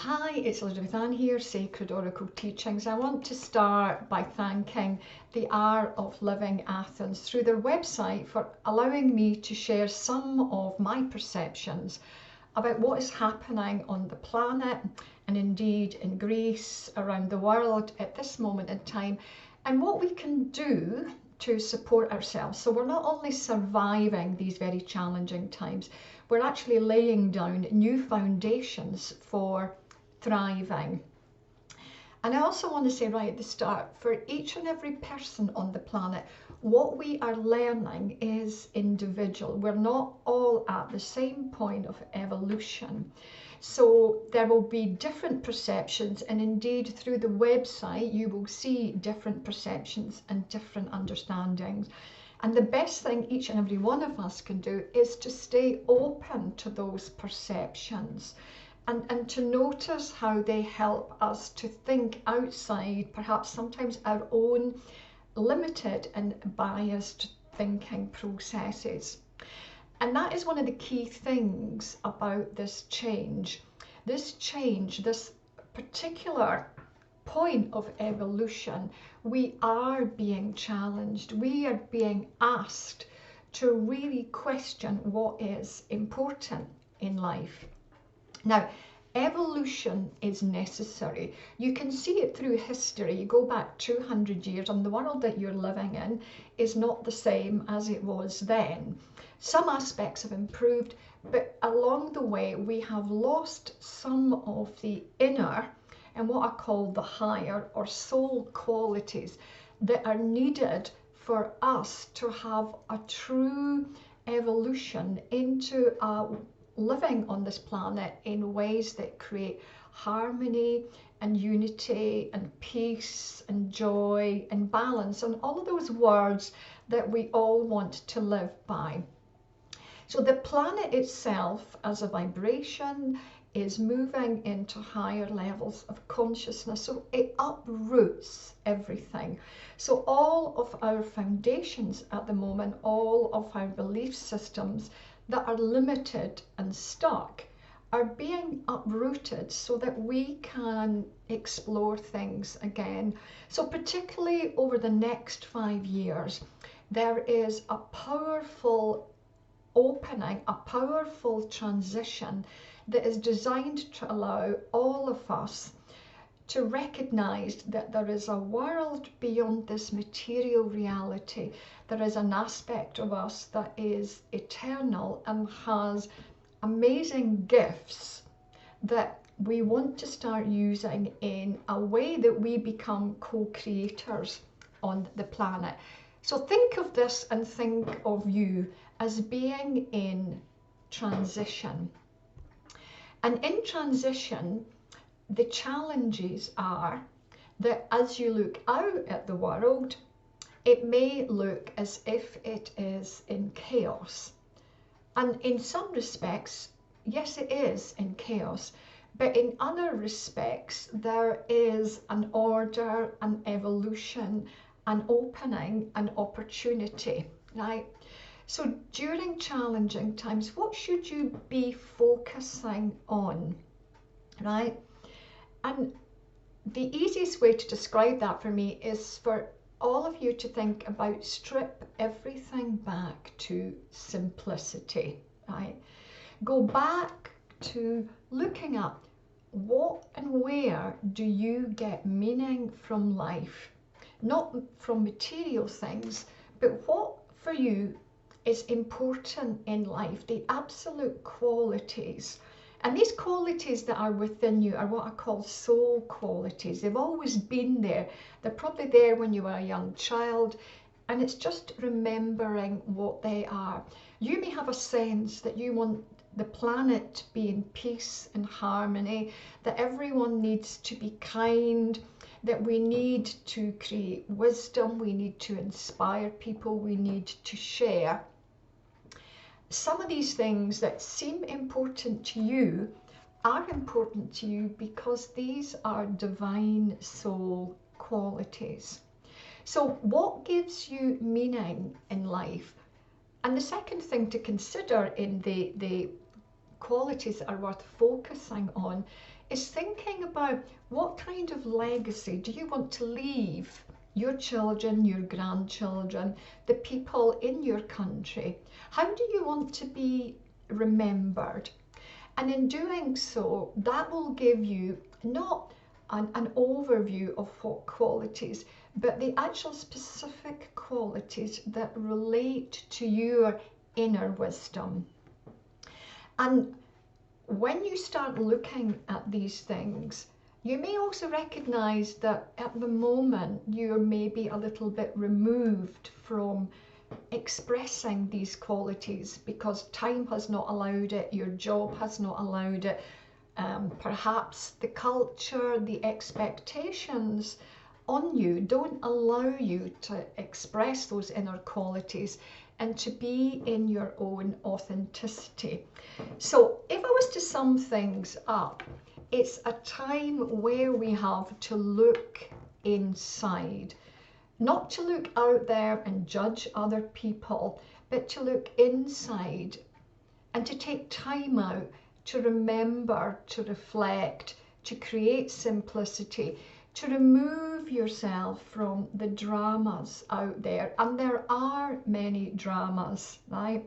Hi, it's Elizabeth Ann here, Sacred Oracle Teachings. I want to start by thanking the Art of Living Athens through their website for allowing me to share some of my perceptions about what is happening on the planet and indeed in Greece, around the world at this moment in time, and what we can do to support ourselves. So we're not only surviving these very challenging times, we're actually laying down new foundations for thriving. And I also want to say right at the start, for each and every person on the planet, what we are learning is individual. We're not all at the same point of evolution. So there will be different perceptions, and indeed through the website you will see different perceptions and different understandings. And the best thing each and every one of us can do is to stay open to those perceptions and to notice how they help us to think outside, perhaps sometimes our own limited and biased thinking processes. And that is one of the key things about this change. This change, this particular point of evolution, we are being challenged. We are being asked to really question what is important in life. Now, evolution is necessary. You can see it through history. You go back 200 years and the world that you're living in is not the same as it was then. Some aspects have improved, but along the way we have lost some of the inner and what I call the higher or soul qualities that are needed for us to have a true evolution into a living on this planet in ways that create harmony and unity and peace and joy and balance and all of those words that we all want to live by. So the planet itself as a vibration is moving into higher levels of consciousness, so it uproots everything. So all of our foundations at the moment, all of our belief systems that are limited and stuck are being uprooted so that we can explore things again. So particularly over the next 5 years, there is a powerful opening, a powerful transition that is designed to allow all of us to recognize that there is a world beyond this material reality. There is an aspect of us that is eternal and has amazing gifts that we want to start using in a way that we become co-creators on the planet. So think of this and think of you as being in transition. And in transition, the challenges are that as you look out at the world, it may look as if it is in chaos. And in some respects, yes, it is in chaos. But in other respects, there is an order, an evolution, an opening, an opportunity, right? So during challenging times, what should you be focusing on, right? And the easiest way to describe that for me is for all of you to think about strip everything back to simplicity, right? Go back to looking at what and where do you get meaning from life, not from material things, but what for you is important in life, the absolute qualities. And these qualities that are within you are what I call soul qualities. They've always been there. They're probably there when you were a young child, and it's just remembering what they are. You may have a sense that you want the planet to be in peace and harmony, that everyone needs to be kind, that we need to create wisdom, we need to inspire people, we need to share. Some of these things that seem important to you are important to you because these are divine soul qualities. So what gives you meaning in life? And the second thing to consider in the qualities that are worth focusing on is thinking about what kind of legacy do you want to leave your children, your grandchildren, the people in your country. How do you want to be remembered? And in doing so, that will give you not an overview of what qualities, but the actual specific qualities that relate to your inner wisdom. And when you start looking at these things, you may also recognize that at the moment you're maybe a little bit removed from expressing these qualities because time has not allowed it, your job has not allowed it, perhaps the culture, the expectations on you don't allow you to express those inner qualities and to be in your own authenticity. So if I was to sum things up, it's a time where we have to look inside, not to look out there and judge other people, but to look inside and to take time out to remember, to reflect, to create simplicity, to remove yourself from the dramas out there. And there are many dramas, right?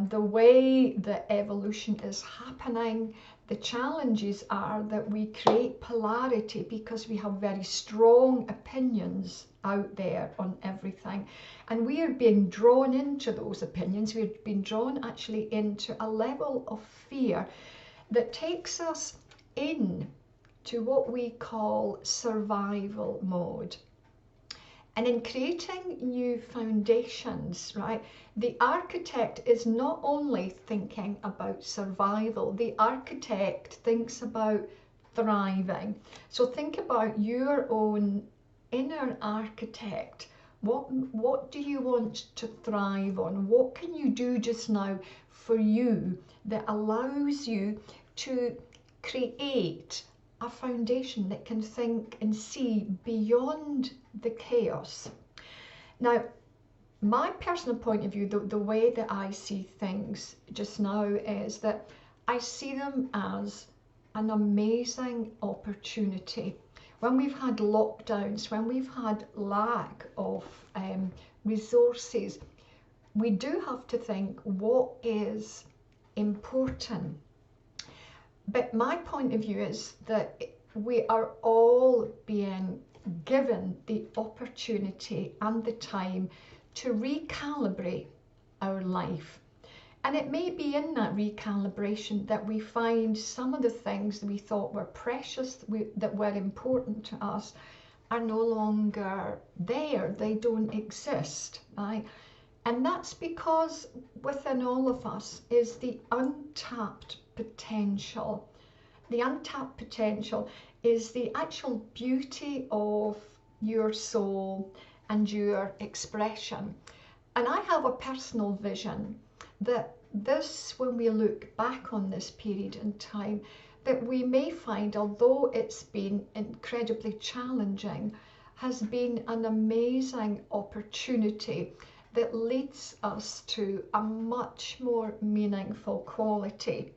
The way that evolution is happening, the challenges are that we create polarity because we have very strong opinions out there on everything. And we are being drawn into those opinions. We're being drawn actually into a level of fear that takes us in to what we call survival mode. And in creating new foundations, right, the architect is not only thinking about survival, the architect thinks about thriving. So think about your own inner architect. What do you want to thrive on? What can you do just now for you that allows you to create a foundation that can think and see beyond the chaos? Now, my personal point of view, the way that I see things just now is that I see them as an amazing opportunity. When we've had lockdowns, when we've had lack of resources, we do have to think what is important. But my point of view is that we are all being given the opportunity and the time to recalibrate our life. And it may be in that recalibration that we find some of the things that we thought were precious, that were important to us, are no longer there. They don't exist, right? And that's because within all of us is the untapped potential. The untapped potential is the actual beauty of your soul and your expression. And I have a personal vision that this, when we look back on this period in time, that we may find, although it's been incredibly challenging, has been an amazing opportunity that leads us to a much more meaningful quality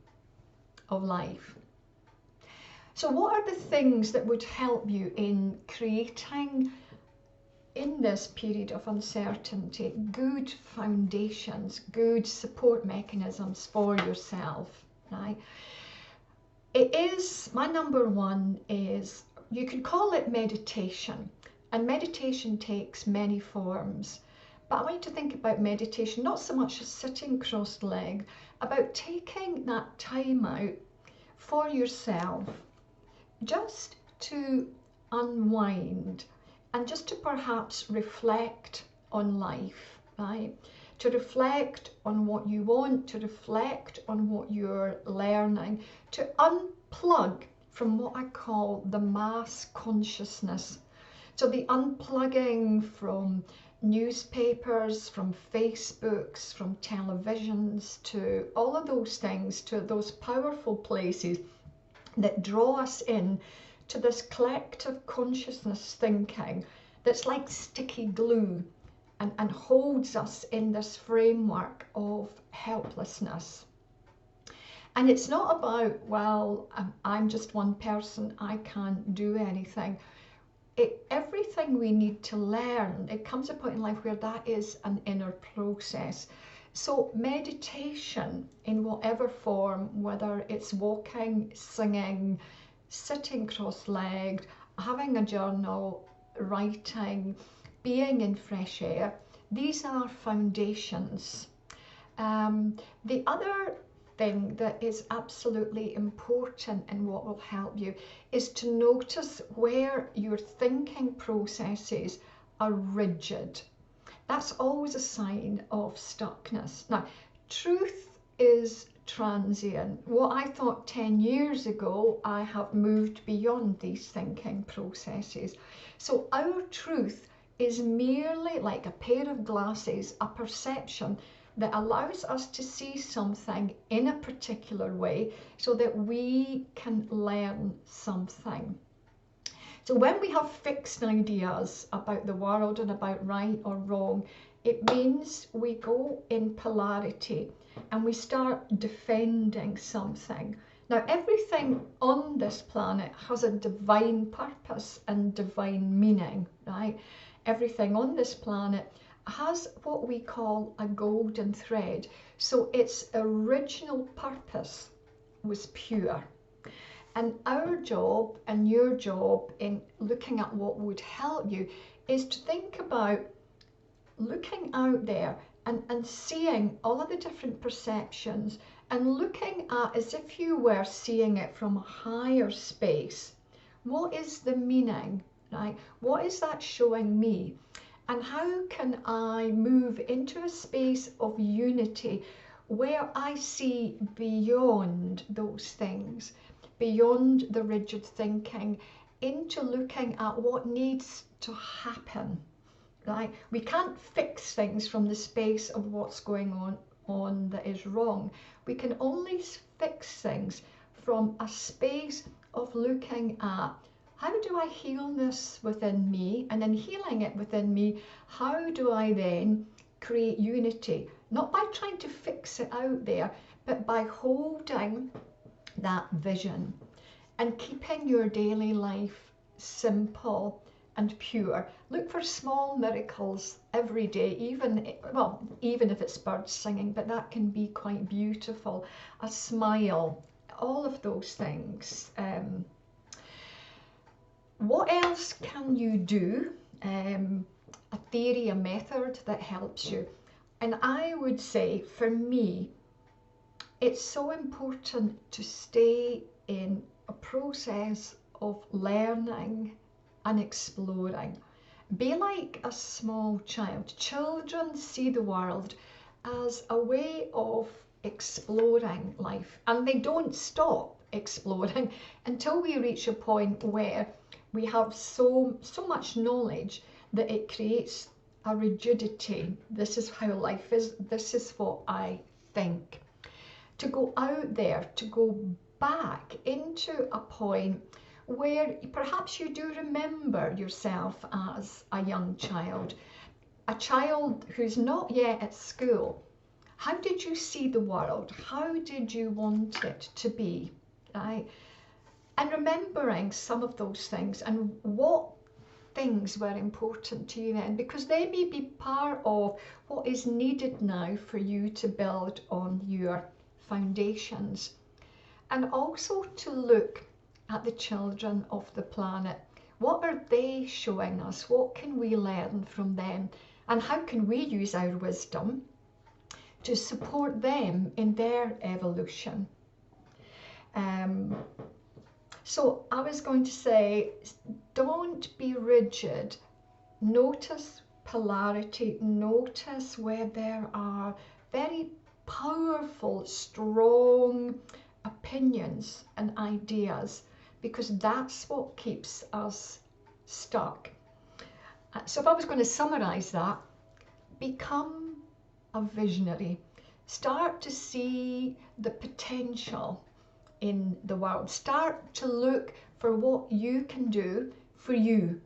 of life. So what are the things that would help you in creating, in this period of uncertainty, good foundations, good support mechanisms for yourself, right? It is, my number one is, you could call it meditation, and meditation takes many forms. But I want you to think about meditation, not so much as sitting cross-legged, about taking that time out for yourself, just to unwind and just to perhaps reflect on life, right? To reflect on what you want, to reflect on what you're learning, to unplug from what I call the mass consciousness. So the unplugging from newspapers, from Facebooks, from televisions, to all of those things, to those powerful places that draw us in to this collective consciousness thinking that's like sticky glue and holds us in this framework of helplessness. And it's not about, well, I'm just one person, I can't do anything. Everything we need to learn, it comes a point in life where that is an inner process. So meditation in whatever form, whether it's walking, singing, sitting cross-legged, having a journal, writing, being in fresh air, these are foundations. The other thing that is absolutely important and what will help you is to notice where your thinking processes are rigid. That's always a sign of stuckness. Now, truth is transient. What I thought 10 years ago, I have moved beyond these thinking processes. So our truth is merely like a pair of glasses, a perception that allows us to see something in a particular way so that we can learn something. So when we have fixed ideas about the world and about right or wrong, it means we go in polarity and we start defending something. Now, everything on this planet has a divine purpose and divine meaning, right? Everything on this planet has what we call a golden thread. So its original purpose was pure. And our job and your job in looking at what would help you is to think about looking out there and seeing all of the different perceptions and looking at as if you were seeing it from a higher space. What is the meaning, right? What is that showing me? And how can I move into a space of unity where I see beyond those things, beyond the rigid thinking, into looking at what needs to happen, right? We can't fix things from the space of what's going on that is wrong. We can only fix things from a space of looking at how do I heal this within me? And in healing it within me, how do I then create unity? Not by trying to fix it out there, but by holding that vision and keeping your daily life simple and pure. Look for small miracles every day, even if it's birds singing, but that can be quite beautiful. A smile, all of those things. What else can you do? A theory, a method that helps you. And I would say, for me, it's so important to stay in a process of learning and exploring. Be like a small child. Children see the world as a way of exploring life, and they don't stop exploring until we reach a point where we have so much knowledge that it creates a rigidity. This is how life is. This is what I think. To go out there, to go back into a point where perhaps you do remember yourself as a young child, a child who's not yet at school. How did you see the world? How did you want it to be, right? And remembering some of those things and what things were important to you then, because they may be part of what is needed now for you to build on your foundations. And also to look at the children of the planet. What are they showing us? What can we learn from them? And how can we use our wisdom to support them in their evolution? So I was going to say, don't be rigid. Notice polarity. Notice where there are very powerful, strong opinions and ideas, because that's what keeps us stuck. So if I was going to summarize that, become a visionary. Start to see the potential in the world. Start to look for what you can do for you.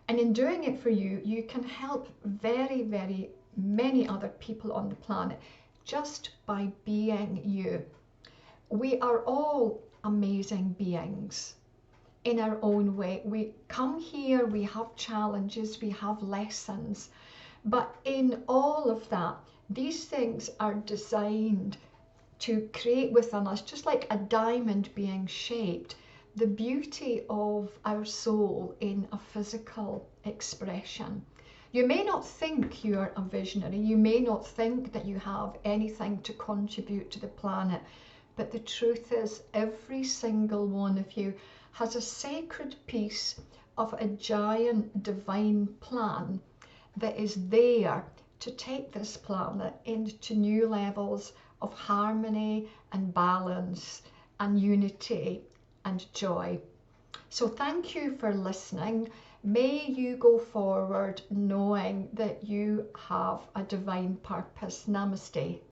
And in doing it for you, you can help very, very many other people on the planet just by being you. We are all amazing beings in our own way. We come here, we have challenges, we have lessons, but in all of that, these things are designed to create within us, just like a diamond being shaped, the beauty of our soul in a physical expression. You may not think you're a visionary, you may not think that you have anything to contribute to the planet, but the truth is every single one of you has a sacred piece of a giant divine plan that is there to take this planet into new levels of harmony and balance and unity and joy. So thank you for listening. May you go forward knowing that you have a divine purpose. Namaste.